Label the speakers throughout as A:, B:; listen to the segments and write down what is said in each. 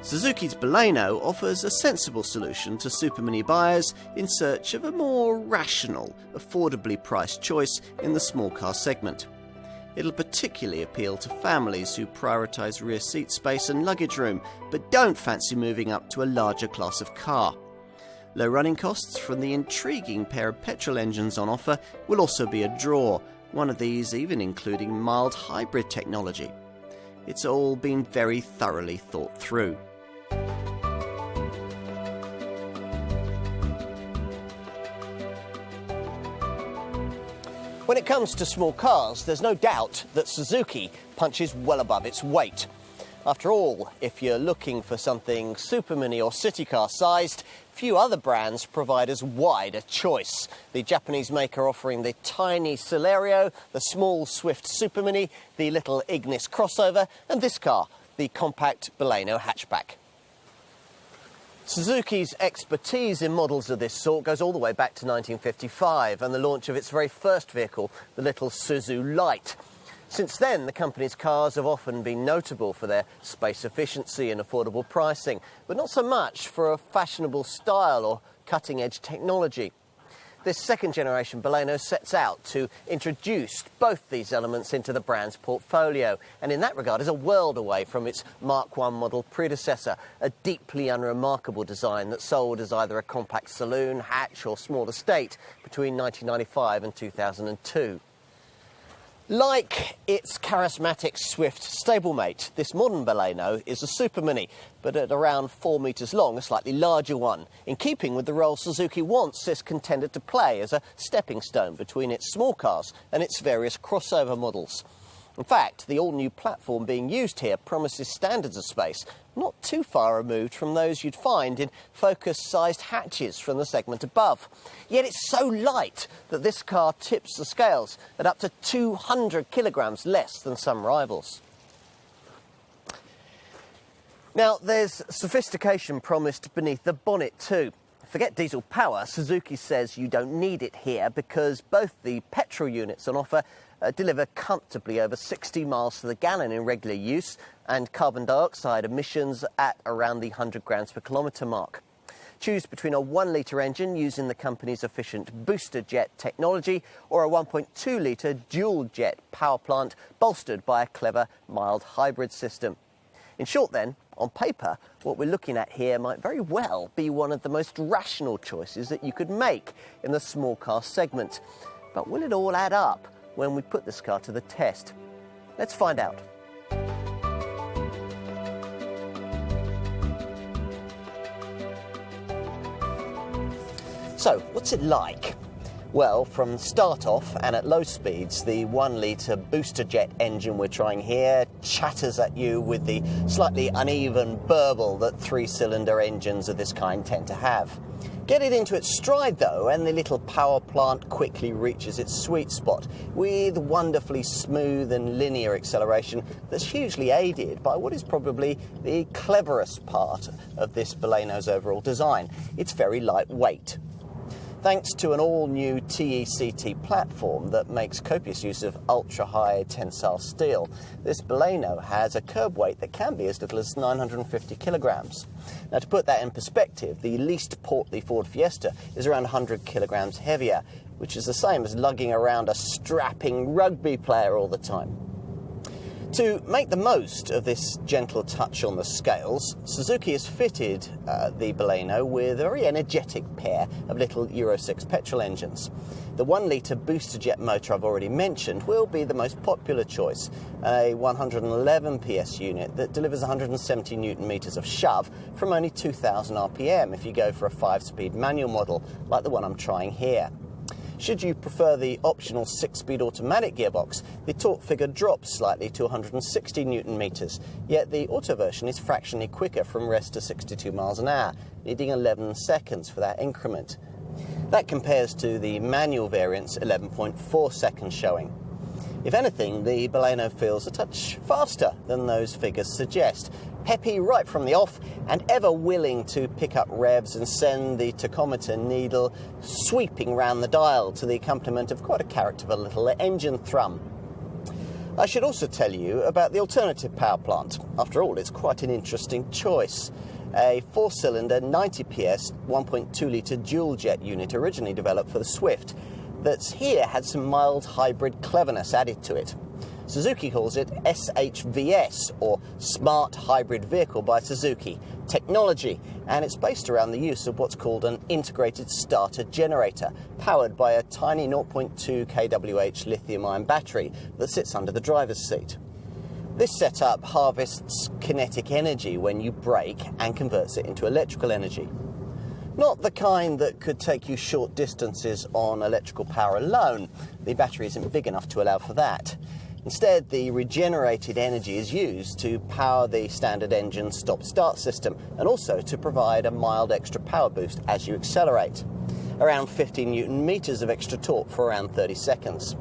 A: Suzuki's Baleno offers a sensible solution to supermini buyers in search of a more rational, affordably priced choice in the small car segment. It'll particularly appeal to families who prioritise rear seat space and luggage room, but don't fancy moving up to a larger class of car. Low running costs from the intriguing pair of petrol engines on offer will also be a draw, one of these even including mild hybrid technology. It's all been very thoroughly thought through. When it comes to small cars, there's no doubt that Suzuki punches well above its weight. After all, if you're looking for something supermini or city car sized, few other brands provide as wide a choice. The Japanese maker offering the tiny Celerio, the small Swift Supermini, the little Ignis crossover, and this car, the compact Baleno hatchback. Suzuki's expertise in models of this sort goes all the way back to 1955 and the launch of its very first vehicle, the little Suzu Light. Since then, the company's cars have often been notable for their space efficiency and affordable pricing, but not so much for a fashionable style or cutting-edge technology. This second-generation Baleno sets out to introduce both these elements into the brand's portfolio, and in that regard is a world away from its Mark I model predecessor, a deeply unremarkable design that sold as either a compact saloon, hatch or small estate between 1995 and 2002. Like its charismatic Swift stablemate, this modern Baleno is a supermini, but at around 4 metres long, a slightly larger one, in keeping with the role Suzuki wants this contender to play as a stepping stone between its small cars and its various crossover models. In fact, the all-new platform being used here promises standards of space not too far removed from those you'd find in Focus-sized hatches from the segment above. Yet it's so light that this car tips the scales at up to 200 kilograms less than some rivals. Now, there's sophistication promised beneath the bonnet too. Forget diesel power, Suzuki says you don't need it here because both the petrol units on offer deliver comfortably over 60 miles to the gallon in regular use and carbon dioxide emissions at around the 100 grams per kilometre mark. Choose between a 1-litre engine using the company's efficient booster jet technology or a 1.2-litre dual jet power plant bolstered by a clever mild hybrid system. In short then, on paper, what we're looking at here might very well be one of the most rational choices that you could make in the small car segment. But will it all add up when we put this car to the test? Let's find out. So, what's it like? Well, from start off and at low speeds, the 1-litre booster jet engine we're trying here chatters at you with the slightly uneven burble that 3-cylinder engines of this kind tend to have. Get it into its stride though, and the little power plant quickly reaches its sweet spot with wonderfully smooth and linear acceleration that's hugely aided by what is probably the cleverest part of this Baleno's overall design. It's very lightweight. Thanks to an all-new TECT platform that makes copious use of ultra-high tensile steel, this Baleno has a curb weight that can be as little as 950 kilograms. Now, to put that in perspective, the least portly Ford Fiesta is around 100 kilograms heavier, which is the same as lugging around a strapping rugby player all the time. To make the most of this gentle touch on the scales, Suzuki has fitted the Baleno with a very energetic pair of little Euro 6 petrol engines. The 1-litre booster jet motor I've already mentioned will be the most popular choice, a 111 PS unit that delivers 170 Newton-meters of shove from only 2,000 RPM if you go for a 5-speed manual model like the one I'm trying here. Should you prefer the optional 6-speed automatic gearbox, the torque figure drops slightly to 160 Newton-meters, yet the auto version is fractionally quicker from rest to 62 miles an hour, needing 11 seconds for that increment. That compares to the manual variant's 11.4 seconds showing. If anything, the Baleno feels a touch faster than those figures suggest. Peppy right from the off and ever willing to pick up revs and send the tachometer needle sweeping round the dial to the accompaniment of quite a character of a little engine thrum. I should also tell you about the alternative power plant. After all, it's quite an interesting choice. A 4-cylinder 90 PS 1.2 litre dual jet unit originally developed for the Swift that's here had some mild hybrid cleverness added to it. Suzuki calls it SHVS, or Smart Hybrid Vehicle by Suzuki technology, and it's based around the use of what's called an integrated starter generator, powered by a tiny 0.2 kWh lithium-ion battery that sits under the driver's seat. This setup harvests kinetic energy when you brake and converts it into electrical energy. Not the kind that could take you short distances on electrical power alone. The battery isn't big enough to allow for that. Instead, the regenerated energy is used to power the standard engine stop-start system and also to provide a mild extra power boost as you accelerate. Around 50 Newton meters of extra torque for around 30 seconds.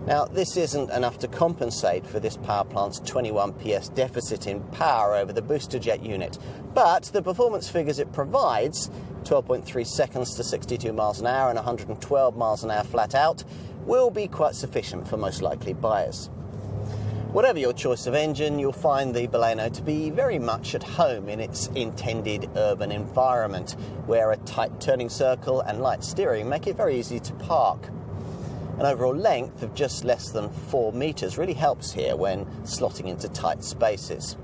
A: Now, this isn't enough to compensate for this power plant's 21 PS deficit in power over the booster jet unit, but the performance figures it provides, 12.3 seconds to 62 miles an hour and 112 miles an hour flat out, will be quite sufficient for most likely buyers. Whatever your choice of engine, you'll find the Baleno to be very much at home in its intended urban environment, where a tight turning circle and light steering make it very easy to park. An overall length of just less than 4 metres really helps here when slotting into tight spaces.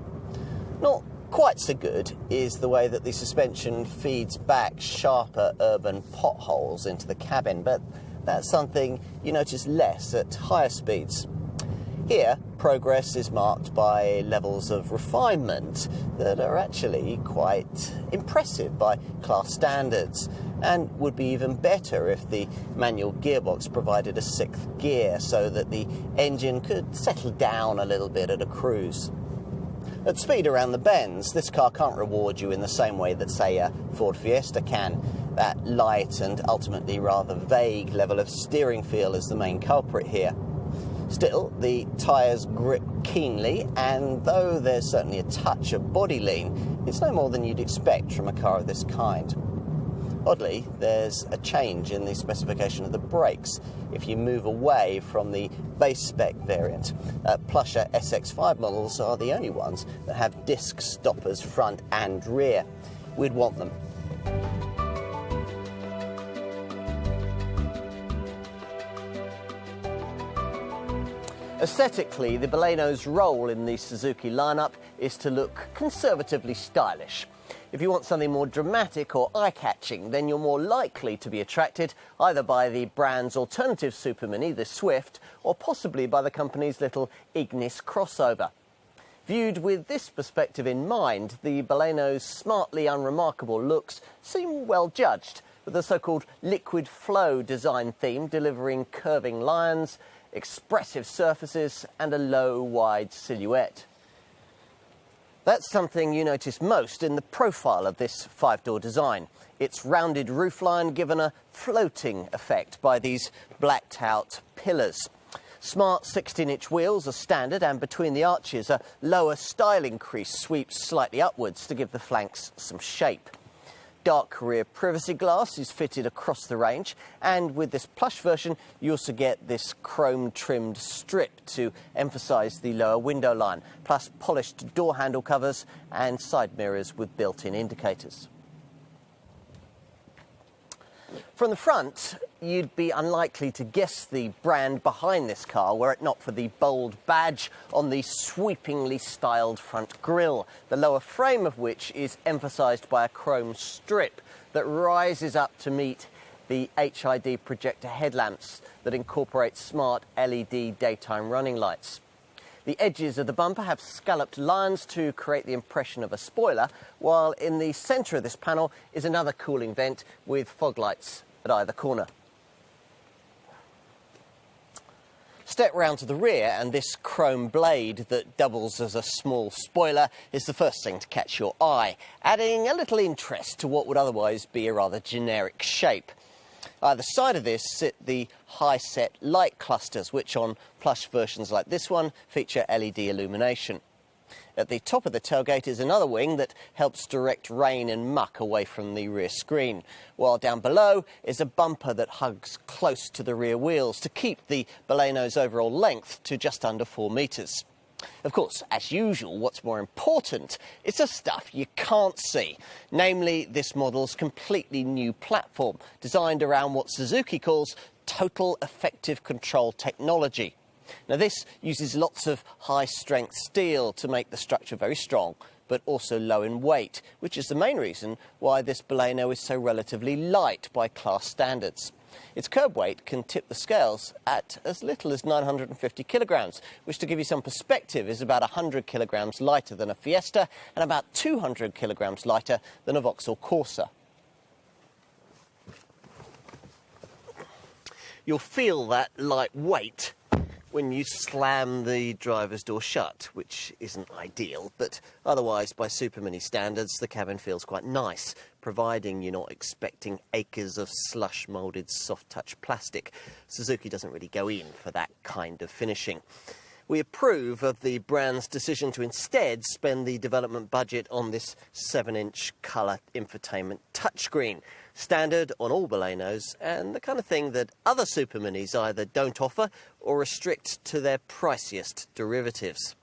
A: Not quite so good is the way that the suspension feeds back sharper urban potholes into the cabin, but that's something you notice less at higher speeds. Here, progress is marked by levels of refinement that are actually quite impressive by class standards, and would be even better if the manual gearbox provided a 6th gear so that the engine could settle down a little bit at a cruise. At speed around the bends, this car can't reward you in the same way that, say, a Ford Fiesta can. That light and ultimately rather vague level of steering feel is the main culprit here. Still, the tyres grip keenly, and though there's certainly a touch of body lean, it's no more than you'd expect from a car of this kind. Oddly, there's a change in the specification of the brakes if you move away from the base spec variant. Plusher SX5 models are the only ones that have disc stoppers front and rear. We'd want them. Aesthetically, the Baleno's role in the Suzuki lineup is to look conservatively stylish. If you want something more dramatic or eye-catching, then you're more likely to be attracted either by the brand's alternative supermini, the Swift, or possibly by the company's little Ignis crossover. Viewed with this perspective in mind, the Baleno's smartly unremarkable looks seem well judged, with the so-called liquid flow design theme delivering curving lines, expressive surfaces and a low, wide silhouette. That's something you notice most in the profile of this 5-door design. Its rounded roofline given a floating effect by these blacked-out pillars. Smart 16-inch wheels are standard, and between the arches a lower styling crease sweeps slightly upwards to give the flanks some shape. Dark rear privacy glass is fitted across the range, and with this plush version you also get this chrome trimmed strip to emphasise the lower window line, plus polished door handle covers and side mirrors with built-in indicators. From the front, you'd be unlikely to guess the brand behind this car were it not for the bold badge on the sweepingly styled front grille, the lower frame of which is emphasised by a chrome strip that rises up to meet the HID projector headlamps that incorporate smart LED daytime running lights. The edges of the bumper have scalloped lines to create the impression of a spoiler, while in the centre of this panel is another cooling vent with fog lights at either corner. Step round to the rear, and this chrome blade that doubles as a small spoiler is the first thing to catch your eye, adding a little interest to what would otherwise be a rather generic shape. Either side of this sit the high-set light clusters, which on plush versions like this one feature LED illumination. At the top of the tailgate is another wing that helps direct rain and muck away from the rear screen, while down below is a bumper that hugs close to the rear wheels to keep the Baleno's overall length to just under 4 metres. Of course, as usual, what's more important is the stuff you can't see, namely this model's completely new platform, designed around what Suzuki calls total effective control technology. Now, this uses lots of high-strength steel to make the structure very strong, but also low in weight, which is the main reason why this Baleno is so relatively light by class standards. Its curb weight can tip the scales at as little as 950 kilograms, which, to give you some perspective, is about 100 kilograms lighter than a Fiesta and about 200 kilograms lighter than a Vauxhall Corsa. You'll feel that light weight when you slam the driver's door shut, which isn't ideal, but otherwise, by supermini standards, the cabin feels quite nice, providing you're not expecting acres of slush-moulded soft-touch plastic. Suzuki doesn't really go in for that kind of finishing. We approve of the brand's decision to instead spend the development budget on this 7-inch colour infotainment touchscreen, standard on all Balenos, and the kind of thing that other superminis either don't offer or restrict to their priciest derivatives.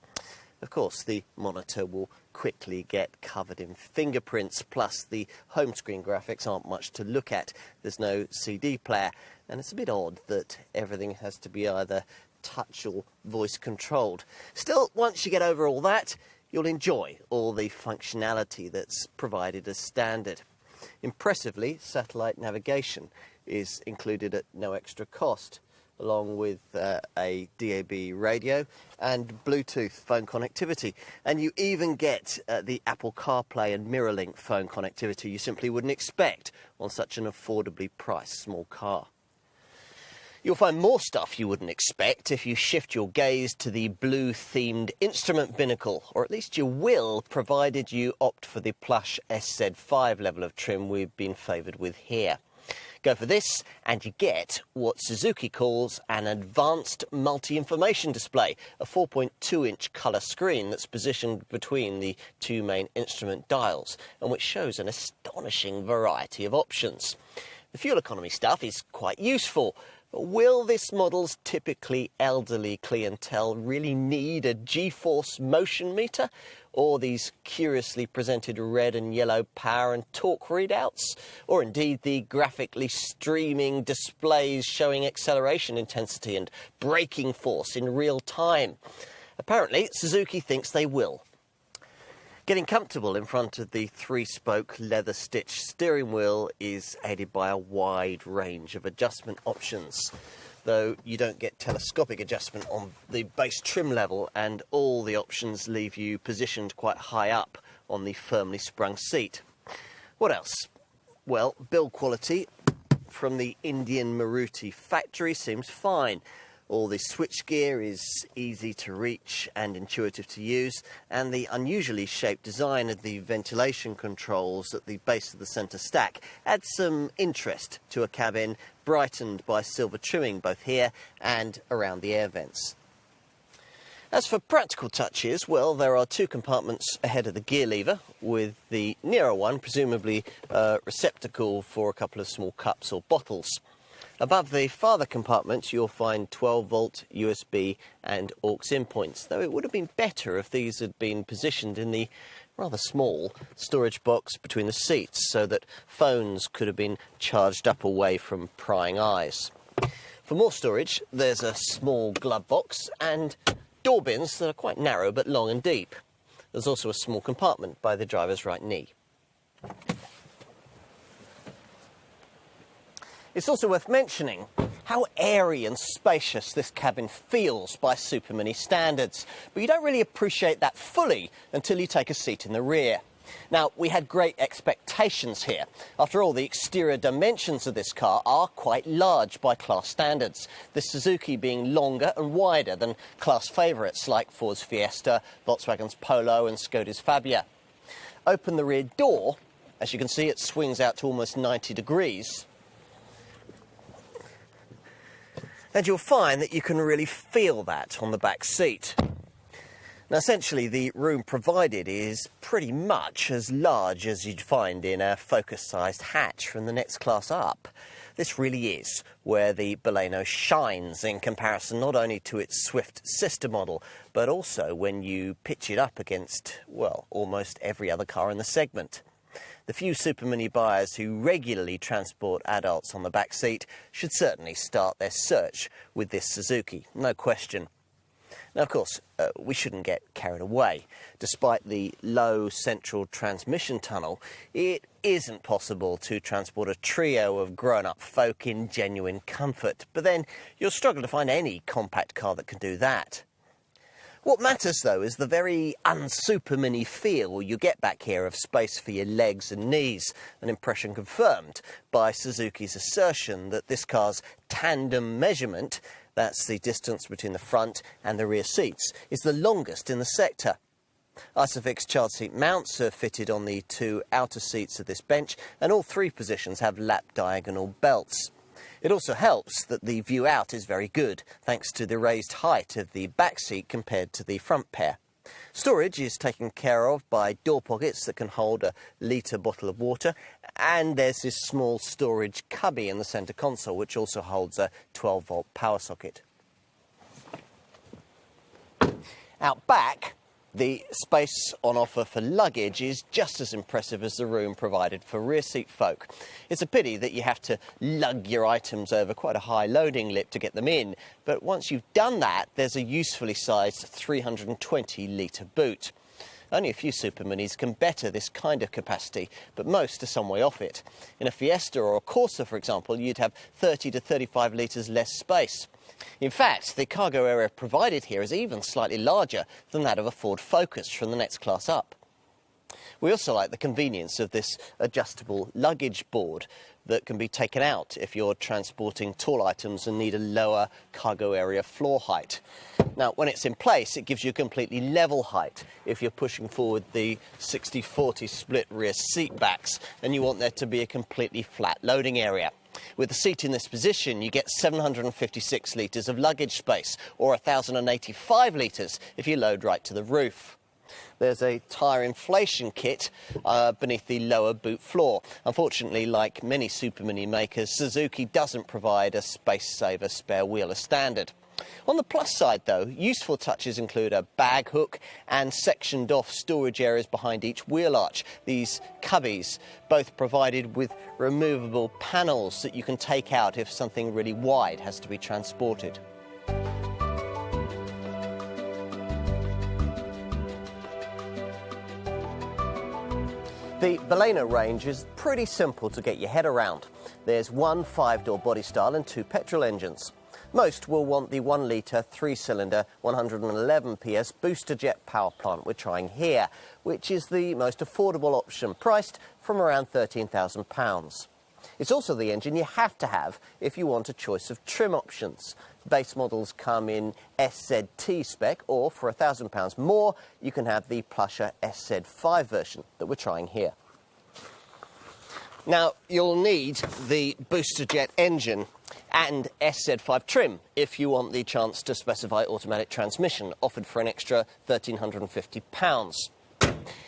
A: Of course, the monitor will quickly get covered in fingerprints, plus the home screen graphics aren't much to look at. There's no CD player, and it's a bit odd that everything has to be either touch or voice controlled. Still, once you get over all that, you'll enjoy all the functionality that's provided as standard. Impressively, satellite navigation is included at no extra cost, along with a DAB radio and Bluetooth phone connectivity. And you even get the Apple CarPlay and MirrorLink phone connectivity you simply wouldn't expect on such an affordably priced small car. You'll find more stuff you wouldn't expect if you shift your gaze to the blue-themed instrument binnacle, or at least you will, provided you opt for the plush SZ5 level of trim we've been favoured with here. Go for this and you get what Suzuki calls an advanced multi-information display, a 4.2-inch colour screen that's positioned between the two main instrument dials and which shows an astonishing variety of options. The fuel economy stuff is quite useful. But will this model's typically elderly clientele really need a G-force motion meter? Or these curiously presented red and yellow power and torque readouts? Or indeed the graphically streaming displays showing acceleration intensity and braking force in real time? Apparently, Suzuki thinks they will. Getting comfortable in front of the 3-spoke leather-stitched steering wheel is aided by a wide range of adjustment options, though you don't get telescopic adjustment on the base trim level, and all the options leave you positioned quite high up on the firmly sprung seat. What else? Well, build quality from the Indian Maruti factory seems fine. All the switchgear is easy to reach and intuitive to use, and the unusually shaped design of the ventilation controls at the base of the centre stack adds some interest to a cabin brightened by silver trimming both here and around the air vents. As for practical touches, well, there are 2 compartments ahead of the gear lever, with the nearer one presumably a receptacle for a couple of small cups or bottles. Above the farther compartment, you'll find 12-volt USB and aux-in points, though it would have been better if these had been positioned in the rather small storage box between the seats so that phones could have been charged up away from prying eyes. For more storage, there's a small glove box and door bins that are quite narrow but long and deep. There's also a small compartment by the driver's right knee. It's also worth mentioning how airy and spacious this cabin feels by supermini standards, but you don't really appreciate that fully until you take a seat in the rear. Now, we had great expectations here. After all, the exterior dimensions of this car are quite large by class standards, the Suzuki being longer and wider than class favourites like Ford's Fiesta, Volkswagen's Polo and Skoda's Fabia. Open the rear door, as you can see it swings out to almost 90 degrees. And you'll find that you can really feel that on the back seat. Now, essentially, the room provided is pretty much as large as you'd find in a Focus-sized hatch from the next class up. This really is where the Baleno shines in comparison not only to its Swift sister model, but also when you pitch it up against, well, almost every other car in the segment. The few supermini buyers who regularly transport adults on the back seat should certainly start their search with this Suzuki, no question. Now, of course, we shouldn't get carried away. Despite the low central transmission tunnel, it isn't possible to transport a trio of grown-up folk in genuine comfort. But then you'll struggle to find any compact car that can do that. What matters, though, is the very un-supermini feel you get back here of space for your legs and knees, an impression confirmed by Suzuki's assertion that this car's tandem measurement, that's the distance between the front and the rear seats, is the longest in the sector. Isofix child seat mounts are fitted on the two outer seats of this bench, and all three positions have lap diagonal belts. It also helps that the view out is very good, thanks to the raised height of the back seat compared to the front pair. Storage is taken care of by door pockets that can hold a litre bottle of water, and there's this small storage cubby in the centre console which also holds a 12-volt power socket. Out back, the space on offer for luggage is just as impressive as the room provided for rear seat folk. It's a pity that you have to lug your items over quite a high loading lip to get them in, but once you've done that, there's a usefully sized 320-litre boot. Only a few superminis can better this kind of capacity, but most are some way off it. In a Fiesta or a Corsa, for example, you'd have 30 to 35 litres less space. In fact, the cargo area provided here is even slightly larger than that of a Ford Focus from the next class up. We also like the convenience of this adjustable luggage board that can be taken out if you're transporting tall items and need a lower cargo area floor height. Now, when it's in place, it gives you a completely level height if you're pushing forward the 60-40 split rear seat backs and you want there to be a completely flat loading area. With the seat in this position, you get 756 litres of luggage space, or 1,085 litres if you load right to the roof. There's a tyre inflation kit beneath the lower boot floor. Unfortunately, like many supermini makers, Suzuki doesn't provide a space-saver spare wheel as standard. On the plus side, though, useful touches include a bag hook and sectioned-off storage areas behind each wheel arch. These cubbies, both provided with removable panels that you can take out if something really wide has to be transported. The Baleno range is pretty simple to get your head around. There's one 5-door body style and two petrol engines. Most will want the 1-litre, 3-cylinder, 111 PS booster jet power plant we're trying here, which is the most affordable option, priced from around £13,000. It's also the engine you have to have if you want a choice of trim options. Base models come in SZT spec, or for £1,000 more, you can have the plusher SZ5 version that we're trying here. Now, you'll need the booster jet engine and SZ5 trim if you want the chance to specify automatic transmission, offered for an extra £1,350.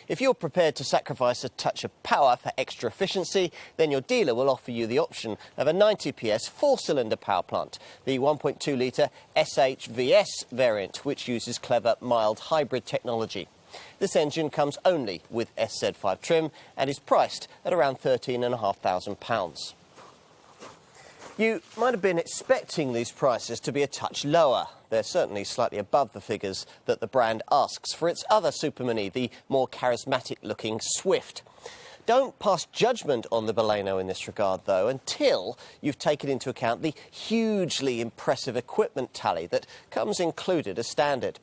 A: If you're prepared to sacrifice a touch of power for extra efficiency, then your dealer will offer you the option of a 90 PS 4-cylinder power plant, the 1.2-litre SHVS variant, which uses clever mild hybrid technology. This engine comes only with SZ5 trim and is priced at around £13,500. You might have been expecting these prices to be a touch lower. They're certainly slightly above the figures that the brand asks for its other supermini, the more charismatic-looking Swift. Don't pass judgment on the Baleno in this regard, though, until you've taken into account the hugely impressive equipment tally that comes included as standard.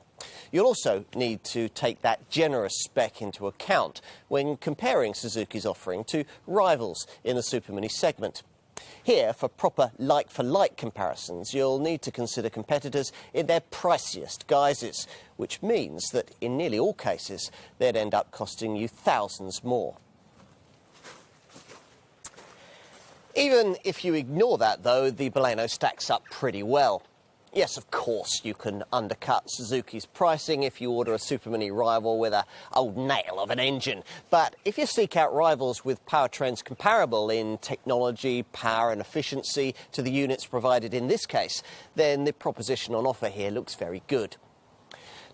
A: You'll also need to take that generous spec into account when comparing Suzuki's offering to rivals in the supermini segment. Here, for proper like-for-like comparisons, you'll need to consider competitors in their priciest guises, which means that in nearly all cases, they'd end up costing you thousands more. Even if you ignore that, though, the Baleno stacks up pretty well. Yes, of course, you can undercut Suzuki's pricing if you order a supermini rival with a old nail of an engine. But if you seek out rivals with powertrains comparable in technology, power and efficiency to the units provided in this case, then the proposition on offer here looks very good.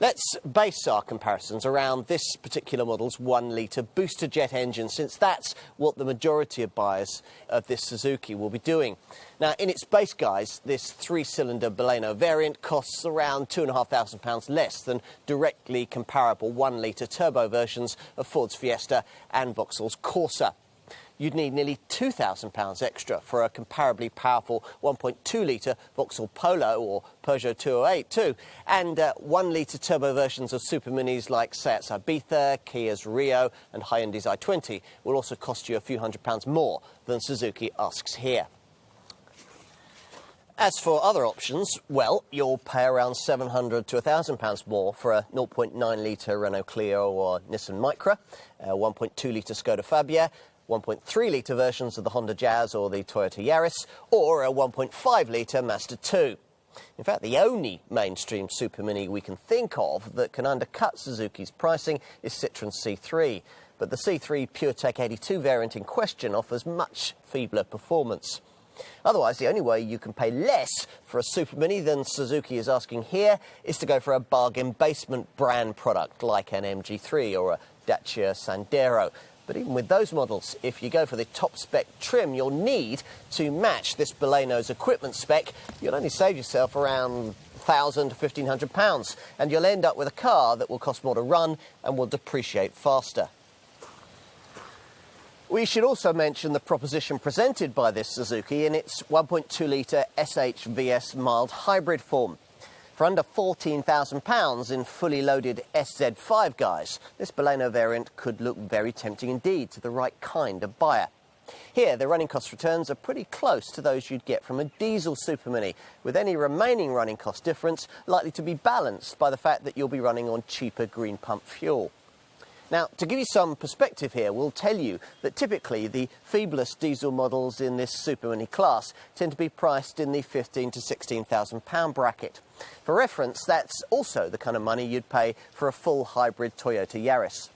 A: Let's base our comparisons around this particular model's 1-litre booster jet engine, since that's what the majority of buyers of this Suzuki will be doing. Now, in its base guise, this 3-cylinder Baleno variant costs around £2,500 less than directly comparable 1-litre turbo versions of Ford's Fiesta and Vauxhall's Corsa. You'd need nearly £2,000 extra for a comparably powerful 1.2-litre Vauxhall Polo or Peugeot 208 too, and 1-litre turbo versions of superminis like Seat's Ibiza, Kia's Rio and Hyundai's i20 will also cost you a few £100 more than Suzuki asks here. As for other options, well, you'll pay around £700 to £1,000 more for a 0.9-litre Renault Clio or Nissan Micra, a 1.2-litre Skoda Fabia, 1.3-litre versions of the Honda Jazz or the Toyota Yaris, or a 1.5-litre Mazda 2. In fact, the only mainstream supermini we can think of that can undercut Suzuki's pricing is Citroen's C3, but the C3 PureTech 82 variant in question offers much feebler performance. Otherwise, the only way you can pay less for a supermini than Suzuki is asking here is to go for a bargain basement brand product like an MG3 or a Dacia Sandero. But even with those models, if you go for the top spec trim you'll need to match this Baleno's equipment spec, you'll only save yourself around £1,000 to £1,500, and you'll end up with a car that will cost more to run and will depreciate faster. We should also mention the proposition presented by this Suzuki in its 1.2-litre SHVS mild hybrid form. For under £14,000 in fully loaded SZ5 guise, this Baleno variant could look very tempting indeed to the right kind of buyer. Here, the running cost returns are pretty close to those you'd get from a diesel supermini, with any remaining running cost difference likely to be balanced by the fact that you'll be running on cheaper green pump fuel. Now, to give you some perspective here, we'll tell you that typically the feeblest diesel models in this supermini class tend to be priced in the £15,000 to £16,000 bracket. For reference, that's also the kind of money you'd pay for a full hybrid Toyota Yaris.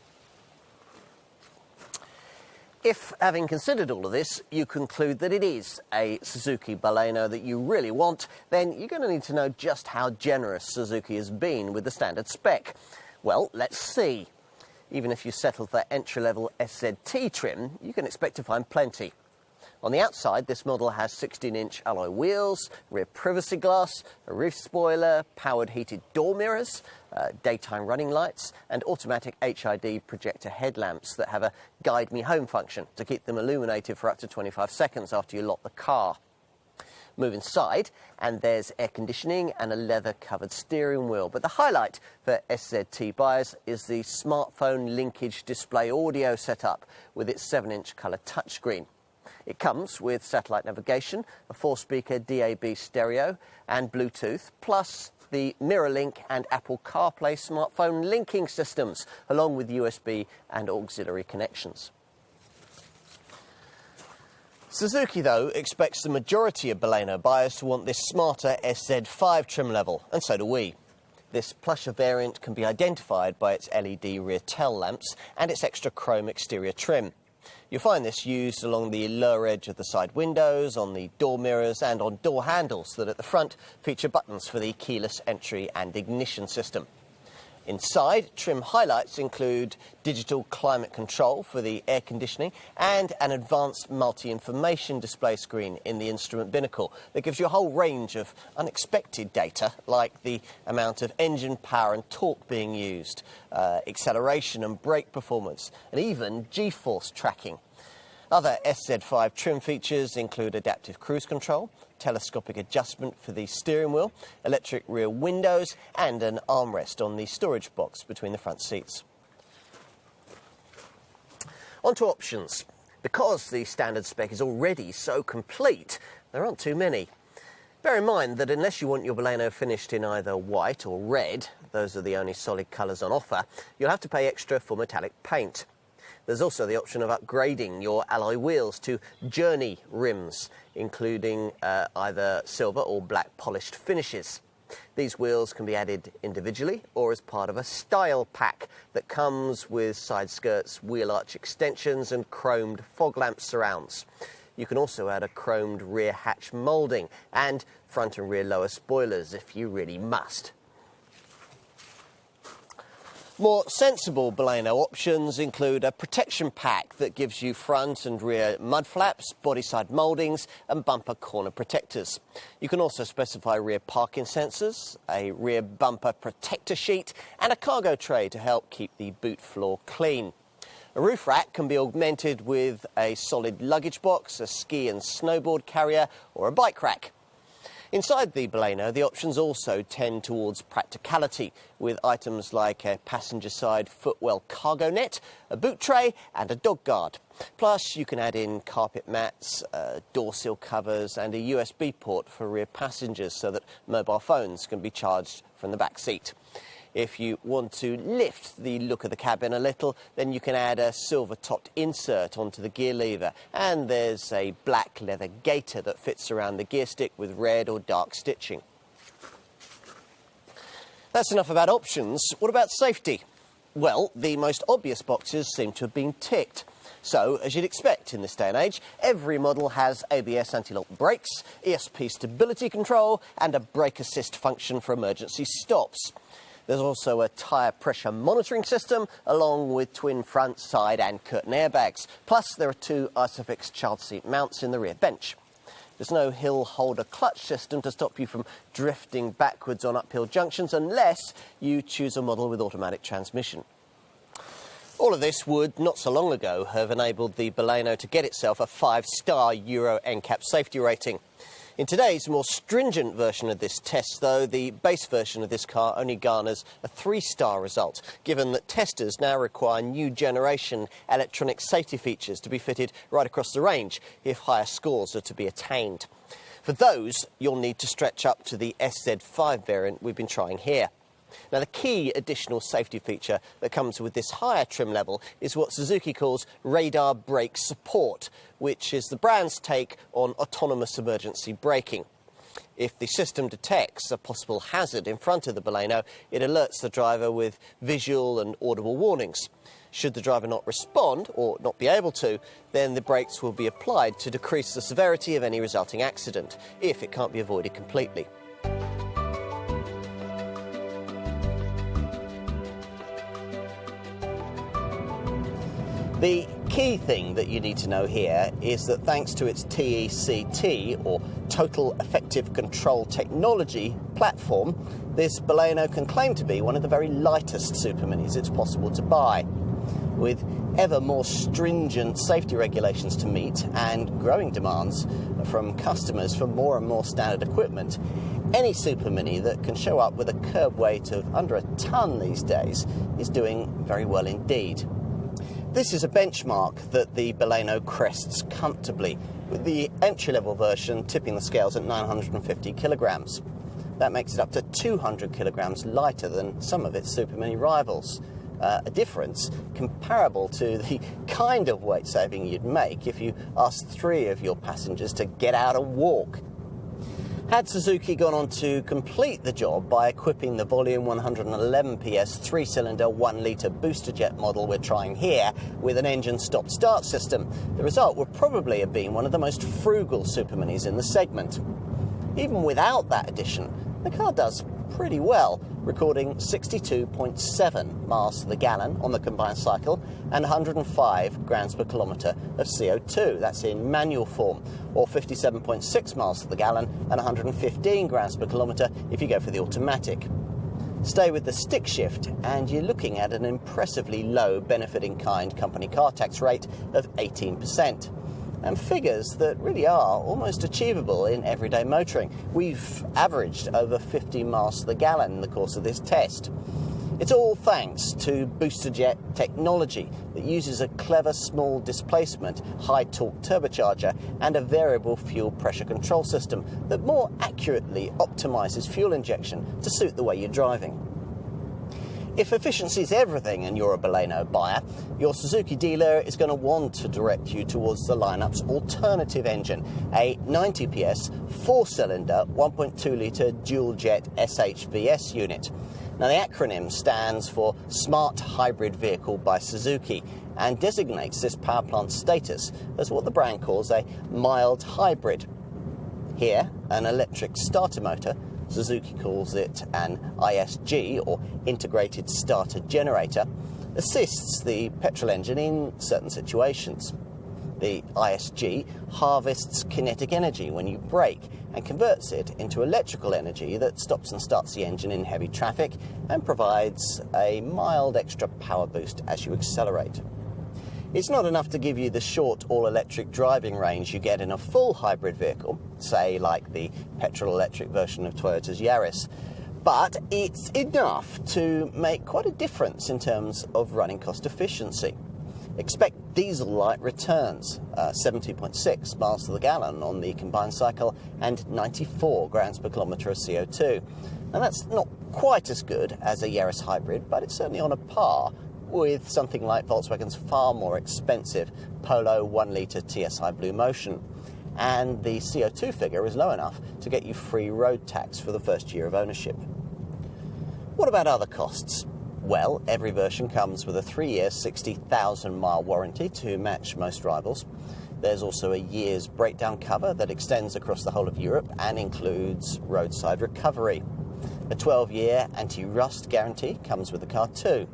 A: If, having considered all of this, you conclude that it is a Suzuki Baleno that you really want, then you're going to need to know just how generous Suzuki has been with the standard spec. Well, let's see. Even if you settle for entry-level SZT trim, you can expect to find plenty. On the outside, this model has 16-inch alloy wheels, rear privacy glass, a roof spoiler, powered heated door mirrors, daytime running lights, and automatic HID projector headlamps that have a guide me home function to keep them illuminated for up to 25 seconds after you lock the car. Move inside, and there's air conditioning and a leather-covered steering wheel. But the highlight for SZT buyers is the smartphone linkage display audio setup with its 7-inch colour touchscreen. It comes with satellite navigation, a 4-speaker DAB stereo and Bluetooth, plus the MirrorLink and Apple CarPlay smartphone linking systems, along with USB and auxiliary connections. Suzuki, though, expects the majority of Baleno buyers to want this smarter SZ5 trim level, and so do we. This plusher variant can be identified by its LED rear tail lamps and its extra chrome exterior trim. You'll find this used along the lower edge of the side windows, on the door mirrors and on door handles that at the front feature buttons for the keyless entry and ignition system. Inside, trim highlights include digital climate control for the air conditioning and an advanced multi-information display screen in the instrument binnacle that gives you a whole range of unexpected data, like the amount of engine power and torque being used, acceleration and brake performance, and even G-force tracking. Other SZ5 trim features include adaptive cruise control, telescopic adjustment for the steering wheel, electric rear windows, and an armrest on the storage box between the front seats. On to options. Because the standard spec is already so complete, there aren't too many. Bear in mind that unless you want your Baleno finished in either white or red, those are the only solid colours on offer, you'll have to pay extra for metallic paint. There's also the option of upgrading your alloy wheels to Journey rims, including either silver or black polished finishes. These wheels can be added individually or as part of a style pack that comes with side skirts, wheel arch extensions and chromed fog lamp surrounds. You can also add a chromed rear hatch moulding and front and rear lower spoilers if you really must. More sensible Baleno options include a protection pack that gives you front and rear mud flaps, body side mouldings and bumper corner protectors. You can also specify rear parking sensors, a rear bumper protector sheet and a cargo tray to help keep the boot floor clean. A roof rack can be augmented with a solid luggage box, a ski and snowboard carrier or a bike rack. Inside the Baleno, the options also tend towards practicality, with items like a passenger-side footwell cargo net, a boot tray and a dog guard. Plus, you can add in carpet mats, door sill covers and a USB port for rear passengers so that mobile phones can be charged from the back seat. If you want to lift the look of the cabin a little, then you can add a silver-topped insert onto the gear lever. And there's a black leather gaiter that fits around the gear stick with red or dark stitching. That's enough about options. What about safety? Well, the most obvious boxes seem to have been ticked. So, as you'd expect in this day and age, every model has ABS anti-lock brakes, ESP stability control and a brake assist function for emergency stops. There's also a tyre pressure monitoring system, along with twin front, side and curtain airbags. Plus, there are 2 Isofix child seat mounts in the rear bench. There's no hill holder clutch system to stop you from drifting backwards on uphill junctions unless you choose a model with automatic transmission. All of this would, not so long ago, have enabled the Baleno to get itself a 5-star Euro NCAP safety rating. In today's more stringent version of this test, though, the base version of this car only garners a 3-star result, given that testers now require new generation electronic safety features to be fitted right across the range if higher scores are to be attained. For those, you'll need to stretch up to the SZ5 variant we've been trying here. Now, the key additional safety feature that comes with this higher trim level is what Suzuki calls radar brake support, which is the brand's take on autonomous emergency braking. If the system detects a possible hazard in front of the Baleno, it alerts the driver with visual and audible warnings. Should the driver not respond or not be able to, then the brakes will be applied to decrease the severity of any resulting accident, if it can't be avoided completely. The key thing that you need to know here is that thanks to its TECT, or Total Effective Control Technology platform, this Baleno can claim to be one of the very lightest superminis it's possible to buy. With ever more stringent safety regulations to meet and growing demands from customers for more and more standard equipment, any supermini that can show up with a curb weight of under a tonne these days is doing very well indeed. This is a benchmark that the Baleno crests comfortably, with the entry-level version tipping the scales at 950 kilograms. That makes it up to 200 kilograms lighter than some of its supermini rivals. A difference comparable to the kind of weight saving you'd make if you asked 3 of your passengers to get out and walk. Had Suzuki gone on to complete the job by equipping the volume 111 PS 3-cylinder 1-litre booster jet model we're trying here with an engine stop-start system, the result would probably have been one of the most frugal superminis in the segment. Even without that addition, the car does pretty well, recording 62.7 miles to the gallon on the combined cycle and 105 grams per kilometre of CO2. That's in manual form, or 57.6 miles to the gallon and 115 grams per kilometre if you go for the automatic. Stay with the stick shift and you're looking at an impressively low benefit-in-kind company car tax rate of 18%. And figures that really are almost achievable in everyday motoring. We've averaged over 50 miles to the gallon in the course of this test. It's all thanks to booster jet technology that uses a clever small displacement, high torque turbocharger and a variable fuel pressure control system that more accurately optimises fuel injection to suit the way you're driving. If efficiency is everything and you're a Baleno buyer, your Suzuki dealer is going to want to direct you towards the lineup's alternative engine, a 90 PS, 4-cylinder, 1.2 litre dual-jet SHVS unit. Now, the acronym stands for Smart Hybrid Vehicle by Suzuki and designates this power plant status as what the brand calls a mild hybrid. Here, an electric starter motor, Suzuki calls it an ISG, or integrated starter generator, assists the petrol engine in certain situations. The ISG harvests kinetic energy when you brake and converts it into electrical energy that stops and starts the engine in heavy traffic and provides a mild extra power boost as you accelerate. It's not enough to give you the short all-electric driving range you get in a full hybrid vehicle, say like the petrol-electric version of Toyota's Yaris, but it's enough to make quite a difference in terms of running cost efficiency. Expect diesel-like returns, 70.6 miles to the gallon on the combined cycle and 94 grams per kilometre of CO2. Now that's not quite as good as a Yaris hybrid, but it's certainly on a par with something like Volkswagen's far more expensive Polo 1-litre TSI Blue Motion. And the CO2 figure is low enough to get you free road tax for the first year of ownership. What about other costs? Well, every version comes with a 3-year, 60,000-mile warranty to match most rivals. There's also a year's breakdown cover that extends across the whole of Europe and includes roadside recovery. A 12-year anti-rust guarantee comes with the car too.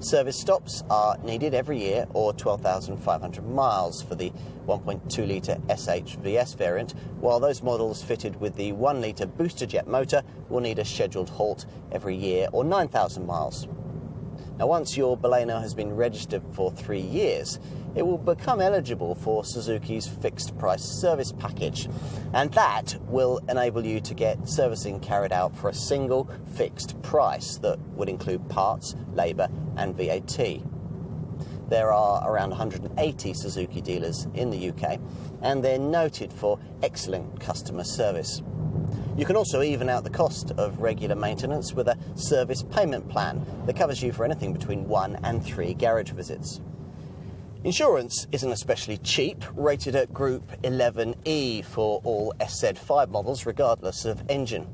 A: Service stops are needed every year, or 12,500 miles for the 1.2 litre SHVS variant, while those models fitted with the 1 litre booster jet motor will need a scheduled halt every year, or 9,000 miles. Now, once your Baleno has been registered for 3 years, it will become eligible for Suzuki's fixed price service package, and that will enable you to get servicing carried out for a single fixed price that would include parts, labour and VAT. There are around 180 Suzuki dealers in the UK, and they're noted for excellent customer service. You can also even out the cost of regular maintenance with a service payment plan that covers you for anything between 1 and 3 garage visits. Insurance isn't especially cheap, rated at Group 11E for all SZ5 models regardless of engine.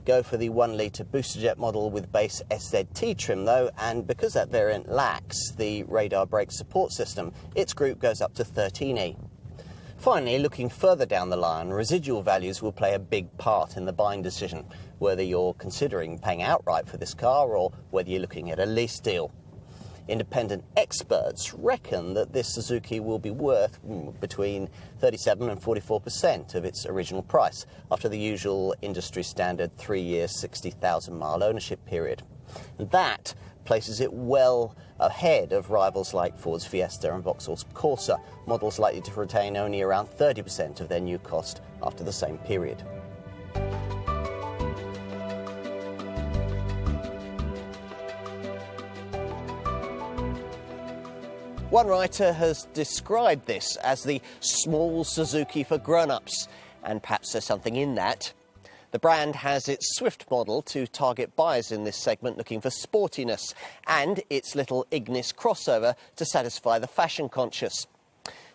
A: Go for the 1 litre booster jet model with base SZT trim though, and because that variant lacks the radar brake support system, its group goes up to 13E. Finally, looking further down the line, residual values will play a big part in the buying decision, whether you're considering paying outright for this car or whether you're looking at a lease deal. Independent experts reckon that this Suzuki will be worth between 37 and 44% of its original price after the usual industry standard 3-year, 60,000-mile ownership period. And that places it well ahead of rivals like Ford's Fiesta and Vauxhall's Corsa, models likely to retain only around 30% of their new cost after the same period. One writer has described this as the small Suzuki for grown-ups, and perhaps there's something in that. The brand has its Swift model to target buyers in this segment looking for sportiness, and its little Ignis crossover to satisfy the fashion-conscious.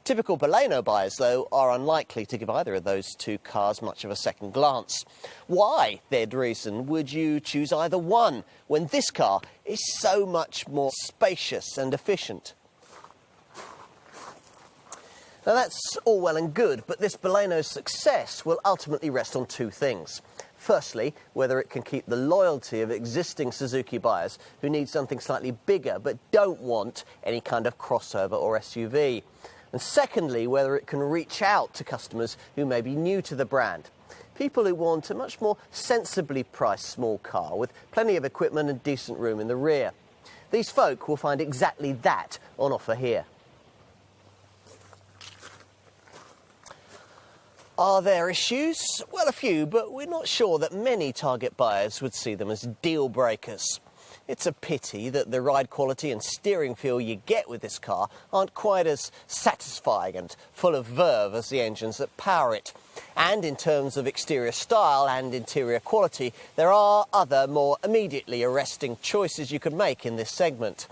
A: Typical Baleno buyers, though, are unlikely to give either of those two cars much of a second glance. Why, they'd reason, would you choose either one when this car is so much more spacious and efficient? Now that's all well and good, but this Baleno's success will ultimately rest on two things. Firstly, whether it can keep the loyalty of existing Suzuki buyers who need something slightly bigger but don't want any kind of crossover or SUV. And secondly, whether it can reach out to customers who may be new to the brand. People who want a much more sensibly priced small car with plenty of equipment and decent room in the rear. These folk will find exactly that on offer here. Are there issues? Well, a few, but we're not sure that many target buyers would see them as deal breakers. It's a pity that the ride quality and steering feel you get with this car aren't quite as satisfying and full of verve as the engines that power it. And in terms of exterior style and interior quality, there are other more immediately arresting choices you could make in this segment.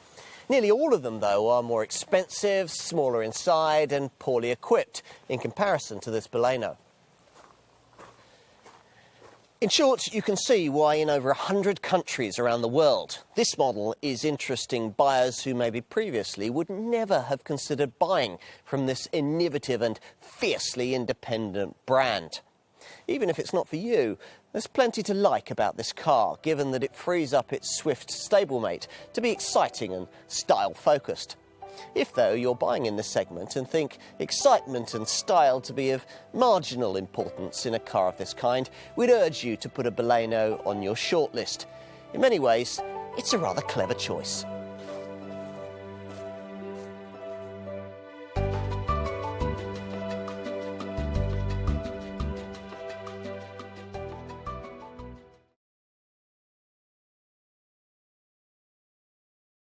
A: Nearly all of them, though, are more expensive, smaller inside and poorly equipped in comparison to this Baleno. In short, you can see why in over 100 countries around the world, this model is interesting buyers who maybe previously would never have considered buying from this innovative and fiercely independent brand. Even if it's not for you, there's plenty to like about this car, given that it frees up its swift stablemate to be exciting and style-focused. If, though, you're buying in this segment and think excitement and style to be of marginal importance in a car of this kind, we'd urge you to put a Baleno on your shortlist. In many ways, it's a rather clever choice.